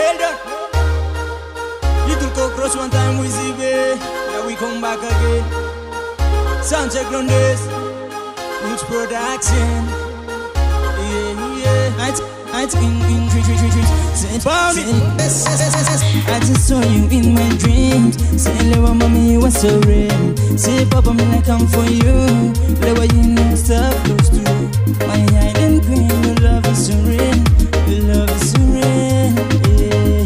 Well done. Little cockroach one time with Zibe. Now we come back again. Sound check on this. Roots production. Yeah. I just saw you in my dreams. Say, Lewa, mommy, you were so real. Say, Papa, me I come for you. Lewa, you know, stop close to my island queen. Your love is surreal. Your love is surreal. Yeah.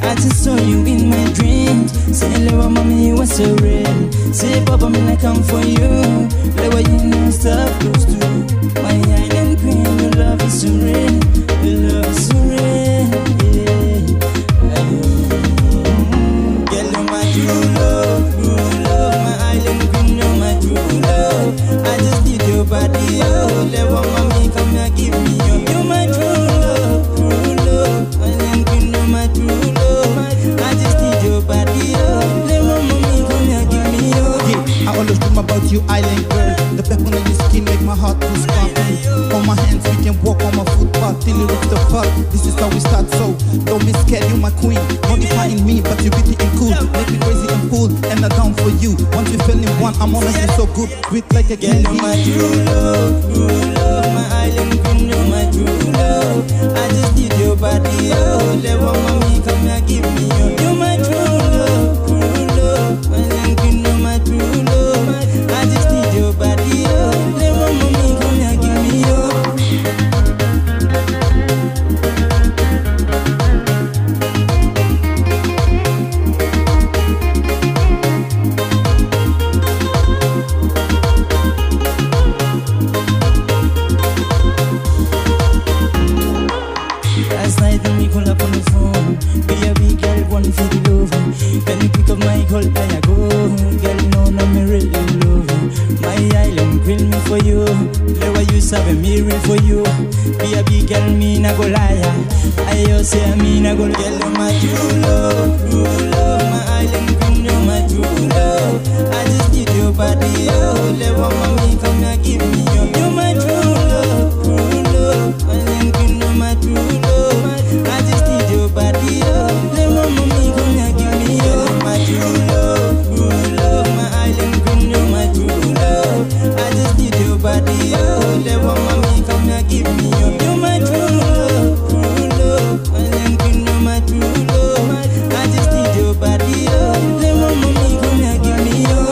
I just saw you in my dreams. Say, Lewa, mommy, you were so real. Say, Papa, me I come for you. Lewa, you know, stop close to my island queen. Your love is surreal. Your love is surreal. Yeah. Girl, you're my true love, my island queen, you're my true love. I just need your body, oh. Lewa, mommy, come here, give me your. You're my true love, island queen, you're my true love. I just need your body, oh. Lewa, mommy, come here, give me your. I always dream about you, island girl. The pepper on your skin make my heart to sparkle. On my hands we can walk on my footpath till you reach the path. This is how we start, so don't be scared, you my queen. Modifying me, but you beauty and cool. Make me crazy and cool, and I'm down for you. Once we fell in one, I'm honestly so good. Sweet like a candy. You're my true love, my island queen, you're my true love. I just need your body, oh. Lewa, mommy, come here, give me your. You're my true love, island queen, you're my true love. I just need your body, oh. Lewa, mommy, come here, give me your. Last night when we call up on the phone, be a big girl, one for the love. Can you pick up my call, I go. Girl, no, no, me really love you. My island queen me for you. Lewa, you sabe me real for you. Be a big girl, me na go liar. I say me na go. Girl, you're my true love, my island queen, you're my true love. I just need your body, oh. Lewa, mommy, come here, give me your. You're my true love, island queen, you're my true love. I just need your body, oh. Lewa, mommy, come here, give me your. My true love, my island queen, you're my true love. I just need your body, oh. Lewa, mommy, come here, give me your. You're my true love, island queen, you're my true love. I just need your body, oh. Lewa, mommy, come here, give me your.